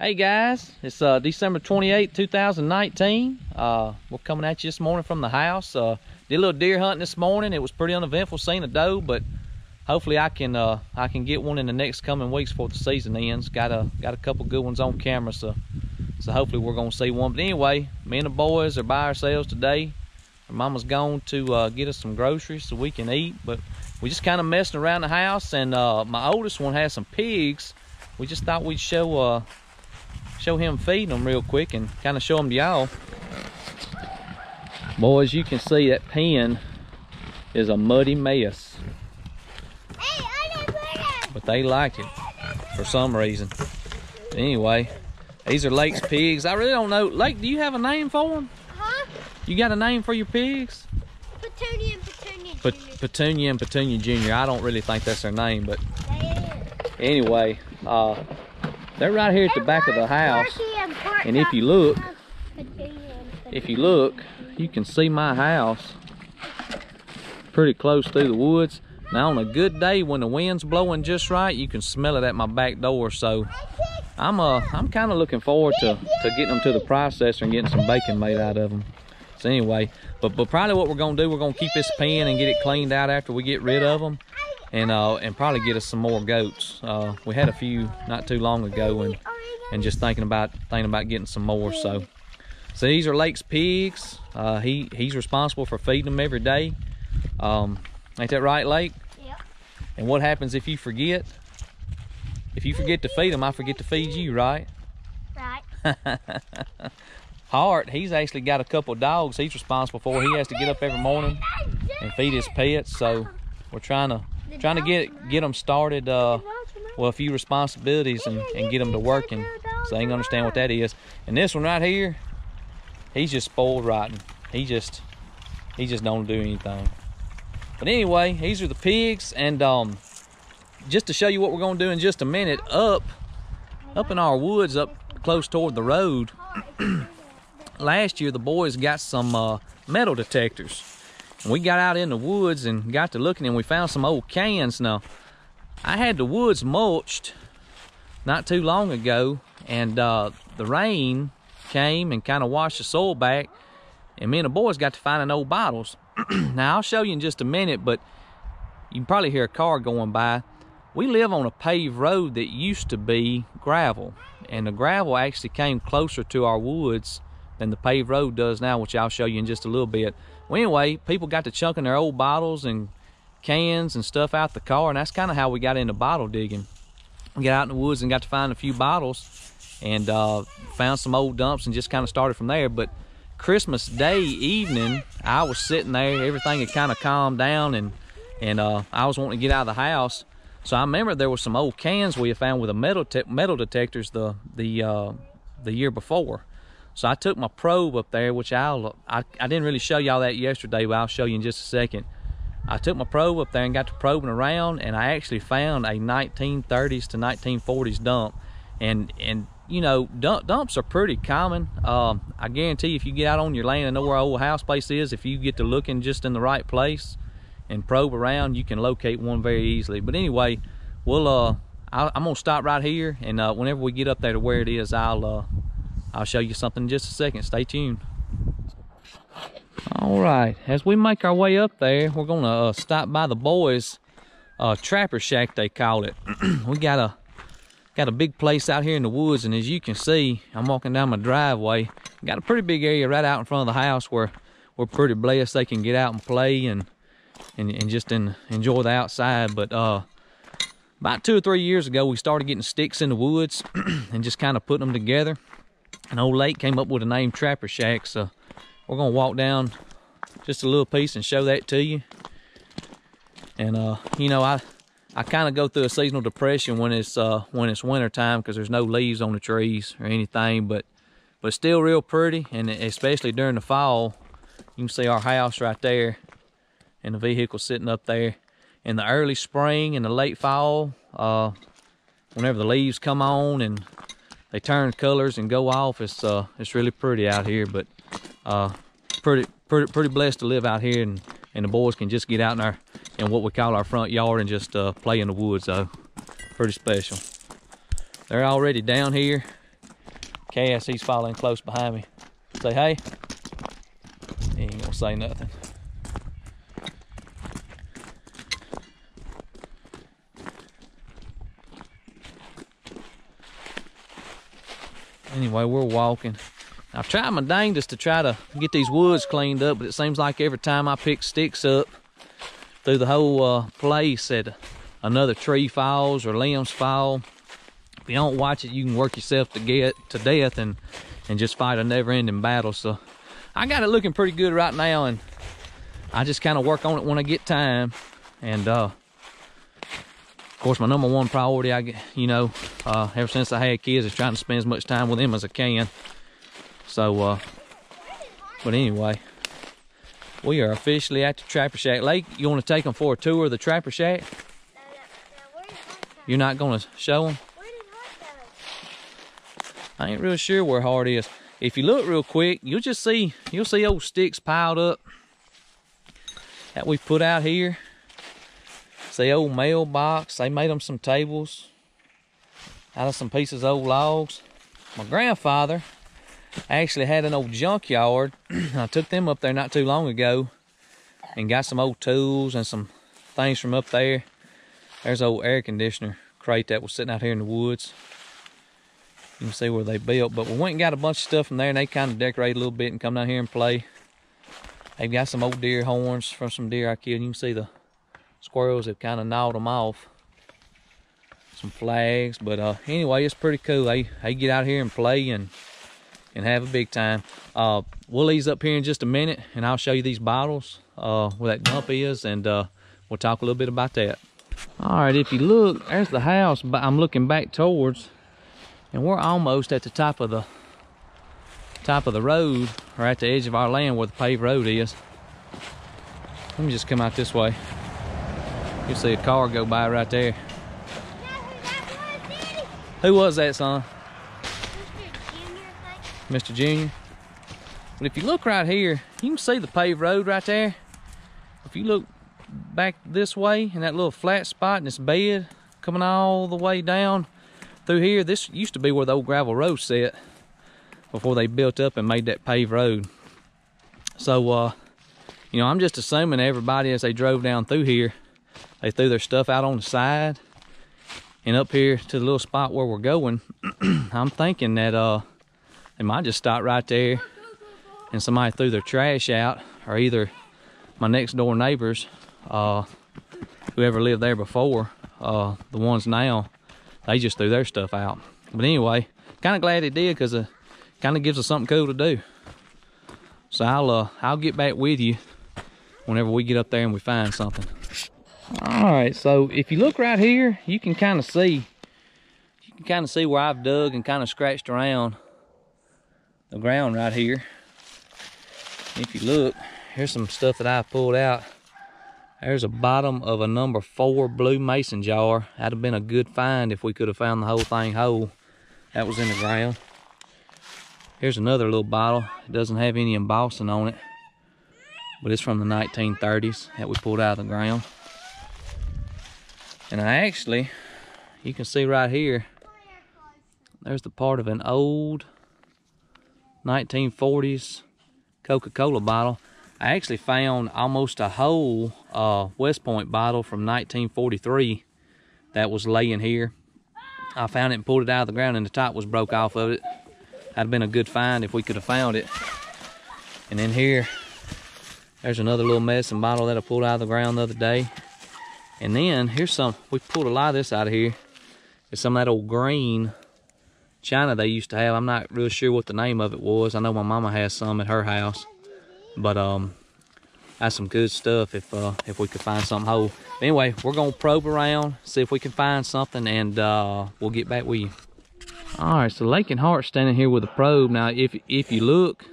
Hey guys, it's December 28, 2019. We're coming at you this morning from the house. Did a little deer hunting this morning. It was pretty uneventful seeing a doe, but hopefully I can get one in the next coming weeks before the season ends. Got a couple good ones on camera, so hopefully we're gonna see one. But anyway, me and the boys are by ourselves today. Our mama's gone to get us some groceries so we can eat, but we just kind of messing around the house. And my oldest one has some pigs. We just thought we'd show him feeding them real quick and kind of show them to y'all. Boys, you can see that pen is a muddy mess. But they like it for some reason. Anyway, these are Lake's pigs. I really don't know. Lake, do you have a name for them? Huh? You got a name for your pigs? Petunia and Petunia Jr. Petunia and Petunia Jr. I don't really think that's their name, but anyway, they're right here at the back of the house. And if you look, you can see my house pretty close through the woods. Now on a good day when the wind's blowing just right, you can smell it at my back door. So I'm kind of looking forward to getting them to the processor and getting some bacon made out of them. So anyway, but probably what we're gonna do, we're gonna keep this pen and get it cleaned out after we get rid of them, and probably get us some more goats. We had a few not too long ago, and just thinking about getting some more. So these are Lake's pigs. He's responsible for feeding them every day. Ain't that right, Lake? Yep. And what happens if you forget? If you forget to feed them, I forget to feed you, right? Right. Hart, he's actually got a couple of dogs he's responsible for. He has to get up every morning and feed his pets. So we're trying to get them started with a few responsibilities and get them to working, so they can understand what that is. And this one right here, he's just spoiled rotten. He just don't do anything. But anyway, these are the pigs, and just to show you what we're gonna do in just a minute, up in our woods up close toward the road, last year the boys got some metal detectors. And we got out in the woods and got to looking, and we found some old cans. Now, I had the woods mulched not too long ago, and the rain came and kind of washed the soil back, and me and the boys got to finding old bottles. Now, I'll show you in just a minute, but you can probably hear a car going by. We live on a paved road that used to be gravel, and the gravel actually came closer to our woods than the paved road does now, which I'll show you in just a little bit. Well, anyway, people got to chunking their old bottles and cans and stuff out the car, and that's kind of how we got into bottle digging. We got out in the woods and got to find a few bottles, and found some old dumps, and just kind of started from there. But Christmas Day evening, I was sitting there, everything had kind of calmed down, and I was wanting to get out of the house. So I remember there were some old cans we had found with a metal detectors the year before. So I took my probe up there, which I didn't really show y'all that yesterday, but I'll show you in just a second. I took my probe up there and got to probing around, and I actually found a 1930s to 1940s dump. And you know, dumps are pretty common. I guarantee if you get out on your land and know where our old house place is, if you get to looking just in the right place and probe around, you can locate one very easily. But anyway, I'm gonna stop right here, and whenever we get up there to where it is, I'll show you something in just a second. Stay tuned. All right, as we make our way up there, we're gonna stop by the boys' trapper shack, they call it. We got a big place out here in the woods, and as you can see, I'm walking down my driveway. Got a pretty big area right out in front of the house where we're pretty blessed they can get out and play and just enjoy the outside. But about 2 or 3 years ago, we started getting sticks in the woods and just kind of putting them together. And old Lake came up with the name Trapper Shack, so we're gonna walk down just a little piece and show that to you. And you know, I kind of go through a seasonal depression when it's winter time, because there's no leaves on the trees or anything, but still real pretty. And especially during the fall, you can see our house right there and the vehicle sitting up there. In the early spring and the late fall, whenever the leaves come on and they turn colors and go off, it's really pretty out here. But pretty blessed to live out here, and the boys can just get out in what we call our front yard and just play in the woods. Pretty special. They're already down here Cass, he's following close behind me. Say hey. He ain't gonna say nothing. Anyway, we're walking. I've tried my dangest to try to get these woods cleaned up, but it seems like every time I pick sticks up through the whole place that another tree falls or limbs fall. If you don't watch it, you can work yourself to death and just fight a never-ending battle. So I got it looking pretty good right now, and I just kind of work on it when I get time. And of course, my number one priority, ever since I had kids, is trying to spend as much time with them as I can. So, but anyway, we are officially at the Trapper Shack. Lake, you want to take them for a tour of the Trapper Shack? You're not going to show them? I ain't real sure where Hart is. If you look real quick, you'll see old sticks piled up that we put out here. See old mailbox. They made them some tables out of some pieces of old logs. My grandfather actually had an old junkyard. I took them up there not too long ago and got some old tools and some things from up there. There's an old air conditioner crate that was sitting out here in the woods. You can see where they built, but we went and got a bunch of stuff from there, and they kind of decorated a little bit and come down here and play. They've got some old deer horns from some deer I killed. You can see the squirrels have kind of gnawed them off. Some flags, but anyway, it's pretty cool. They get out here and play and have a big time. We'll ease up here in just a minute, and I'll show you these bottles where that dump is, and we'll talk a little bit about that. All right, if you look, there's the house, but I'm looking back towards, and we're almost at the top of the road, or at the edge of our land where the paved road is. Let me just come out this way. You'll see a car go by right there. Who was that, son? Mr. Junior. But if you look right here, you can see the paved road right there. If you look back this way in that little flat spot in this bed coming all the way down through here, this used to be where the old gravel road set before they built up and made that paved road. So I'm just assuming everybody, as they drove down through here, they threw their stuff out on the side. And up here to the little spot where we're going, I'm thinking that they might just stop right there and somebody threw their trash out, or either my next door neighbors, whoever lived there before, the ones now, they just threw their stuff out. But anyway, kind of glad they did, because it kind of gives us something cool to do. So I'll get back with you whenever we get up there and we find something. All right, so if you look right here, you can kind of see where I've dug and kind of scratched around the ground right here. If you look, here's some stuff that I pulled out. There's a bottom of a number 4 blue mason jar. That'd have been a good find if we could have found the whole thing whole. That was in the ground. Here's another little bottle. It doesn't have any embossing on it, but it's from the 1930s that we pulled out of the ground. And you can see right here, there's the part of an old 1940s Coca-Cola bottle. I actually found almost a whole West Point bottle from 1943 that was laying here. I found it and pulled it out of the ground, and the top was broke off of it. That'd have been a good find if we could have found it. And then here, there's another little medicine bottle that I pulled out of the ground the other day. And then here's we pulled a lot of this out of here. It's some of that old green china they used to have. I'm not real sure what the name of it was. I know my mama has some at her house. But that's some good stuff if we could find something whole. But anyway, we're gonna probe around, see if we can find something, and we'll get back with you. All right, so Lake and Hart's standing here with a probe. Now, if you look,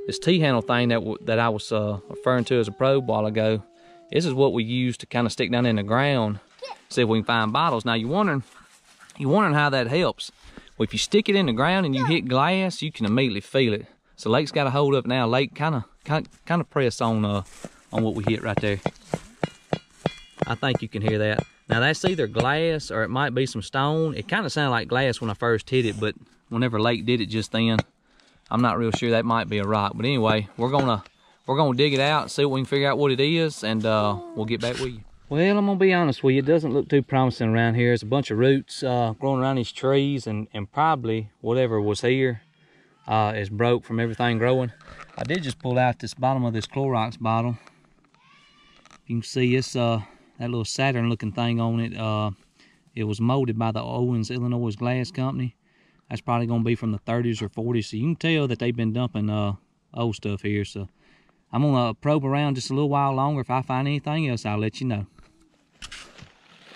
this T-handle thing that I was referring to as a probe a while ago, this is what we use to kind of stick down in the ground, see if we can find bottles. Now, you're wondering how that helps. Well, if you stick it in the ground and you hit glass, you can immediately feel it. So Lake's got a hold of it now. Lake kind of press on what we hit right there. I think you can hear that. Now that's either glass or it might be some stone. It kind of sounded like glass when I first hit it, but whenever Lake did it just then, I'm not real sure. That might be a rock. But anyway, we're gonna dig it out, see what we can figure out what it is, and we'll get back with you. Well, I'm gonna be honest with you, it doesn't look too promising around here. There's a bunch of roots growing around these trees, and probably whatever was here is broke from everything growing. I did just pull out this bottom of this Clorox bottle. You can see it's that little Saturn looking thing on it. It was molded by the Owens, Illinois Glass Company. That's probably gonna be from the 30s or 40s. So you can tell that they've been dumping old stuff here. So I'm gonna probe around just a little while longer. If I find anything else, I'll let you know.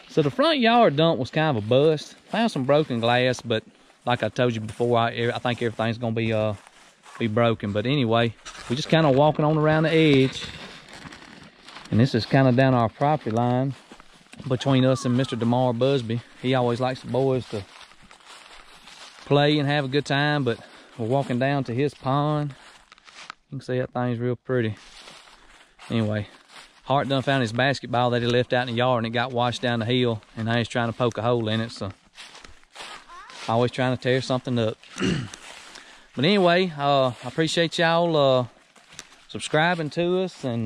So the front yard dump was kind of a bust. Found some broken glass, but like I told you before, I think everything's gonna be broken. But anyway, we're just kind of walking on around the edge, and this is kind of down our property line between us and Mr. DeMar Busby. He always likes the boys to play and have a good time, but we're walking down to his pond. You can see that thing's real pretty. Anyway, Hart done found his basketball that he left out in the yard, and it got washed down the hill, and now he's trying to poke a hole in it. So always trying to tear something up. But anyway, I appreciate y'all subscribing to us and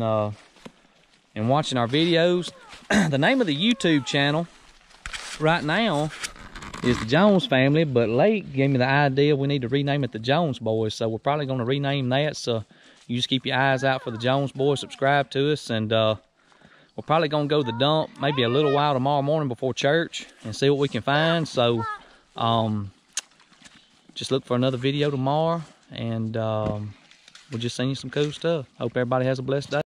watching our videos. The name of the YouTube channel right now is the Jones Family, but Lake gave me the idea we need to rename it the Jones Boys, so we're probably going to rename that. So you just keep your eyes out for the Jones Boys, subscribe to us, and we're probably going to go to the dump maybe a little while tomorrow morning before church and see what we can find. So just look for another video tomorrow, and we'll just send you some cool stuff. Hope everybody has a blessed day.